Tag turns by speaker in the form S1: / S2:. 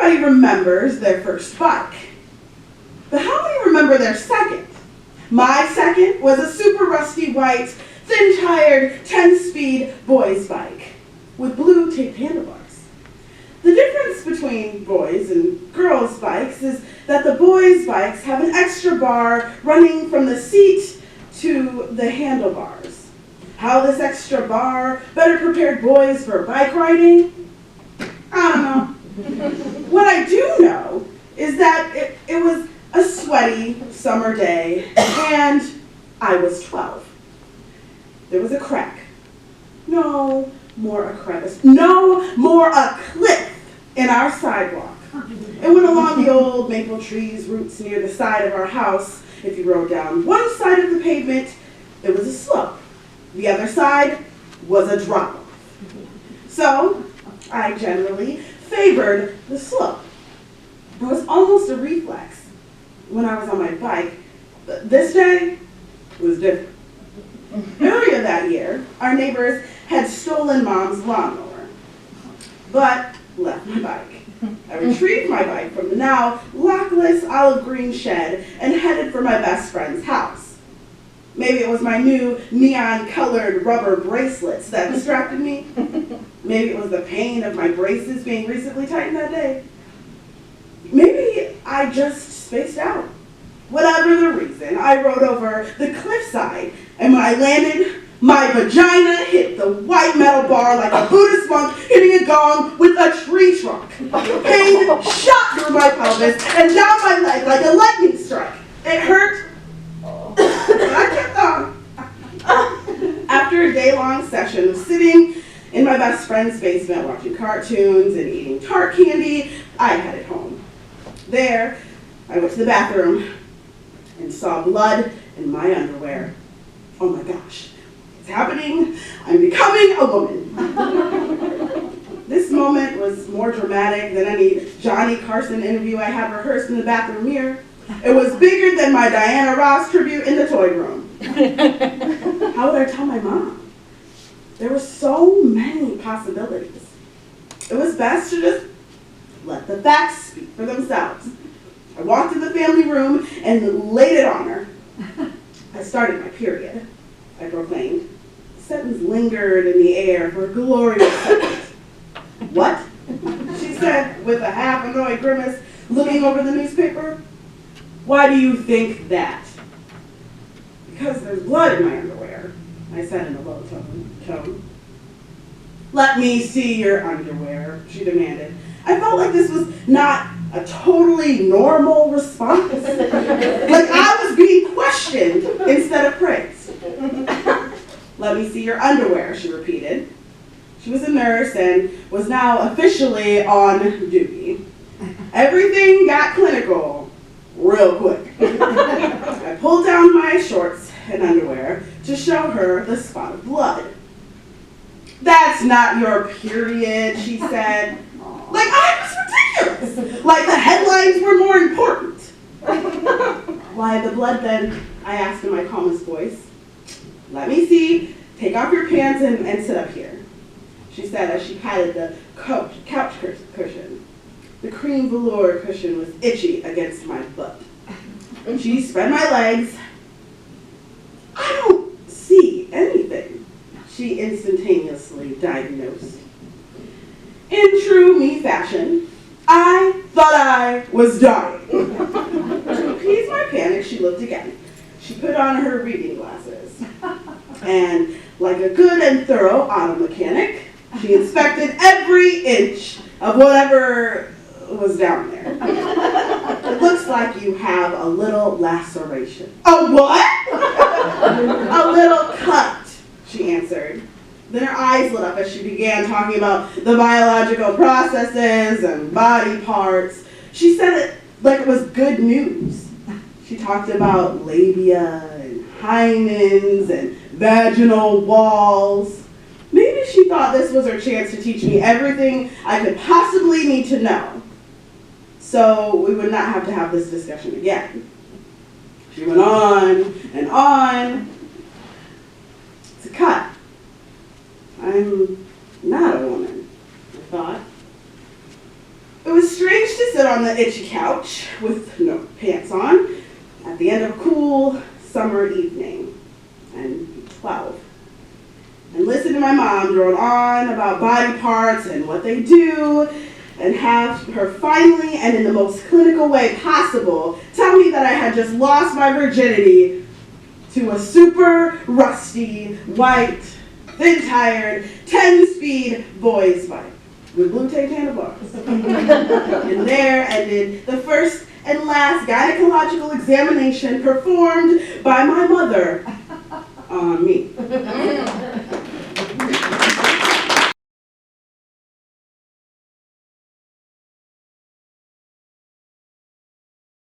S1: Everybody remembers their first bike. But how many remember their second? My second was a super rusty white, thin-tired, 10-speed boys' bike with blue taped handlebars. The difference between boys and girls' bikes is that the boys' bikes have an extra bar running from the seat to the handlebars. How this extra bar better prepared boys for bike riding? I don't know. What I do know is that it was a sweaty summer day and I was 12. There was a crack. No more a crevice. No more a cliff in our sidewalk. It went along the old maple trees roots near the side of our house. If you rode down one side of the pavement, it was a slope. The other side was a drop-off. So I generally favored the slope. It was almost a reflex when I was on my bike. But this day was different. Earlier that year, our neighbors had stolen Mom's lawnmower, but left my bike. I retrieved my bike from the now lockless olive green shed and headed for my best friend's house. Maybe it was my new neon-colored rubber bracelets that distracted me. Maybe it was the pain of my braces being recently tightened that day. Maybe I just spaced out. Whatever the reason, I rode over the cliffside, and when I landed, my vagina hit the white metal bar like a Buddhist monk hitting a gong with a tree trunk. Pain shot through my pelvis and down my leg like a lightning strike. It hurt, but I kept on. After a day-long session of sitting in my best friend's basement watching cartoons and eating tart candy, I headed home. There, I went to the bathroom and saw blood in my underwear. Oh my gosh, it's happening. I'm becoming a woman. This moment was more dramatic than any Johnny Carson interview I had rehearsed in the bathroom mirror. It was bigger than my Diana Ross tribute in the toy room. How would I tell my mom? There were so many possibilities. It was best to just let the facts speak for themselves. I walked in the family room and laid it on her. I started my period, I proclaimed. The sentence lingered in the air for a glorious second. What? She said with a half-annoyed grimace, looking over the newspaper. Why do you think that? Because there's blood in my underwear, I said in a low tone. Let me see your underwear, she demanded. I felt like this was not a totally normal response. Like I was being questioned instead of praised. Let me see your underwear, she repeated. She was a nurse and was now officially on duty. Everything got clinical real quick. I pulled down my shorts and underwear to show her the spot of blood. That's not your period, she said. Like I was ridiculous. Like the headlines were more important. Why the blood then? I asked in my calmest voice. Let me see. Take off your pants and sit up here, she said as she patted the couch cushion. The cream velour cushion was itchy against my butt. She spread my legs. I don't see anything, she instantaneously diagnosed. In true me fashion, I thought I was dying. To appease my panic, she looked again. She put on her reading glasses. And like a good and thorough auto mechanic, she inspected every inch of whatever was down there. It looks like you have a little laceration. A what? A little cut, she answered. Then her eyes lit up as she began talking about the biological processes and body parts. She said it like it was good news. She talked about labia and hymens and vaginal walls. Maybe she thought this was her chance to teach me everything I could possibly need to know, so we would not have to have this discussion again. She went on and on. It's a cut. I'm not a woman, I thought. It was strange to sit on the itchy couch with no pants on at the end of a cool summer evening and 12. And listen to my mom drone on about body parts and what they do, and have her finally, and in the most clinical way possible, tell me that I had just lost my virginity to a super rusty, white, thin-tired, 10-speed boys bike with blue tape handlebars. And there ended the first and last gynecological examination performed by my mother on me.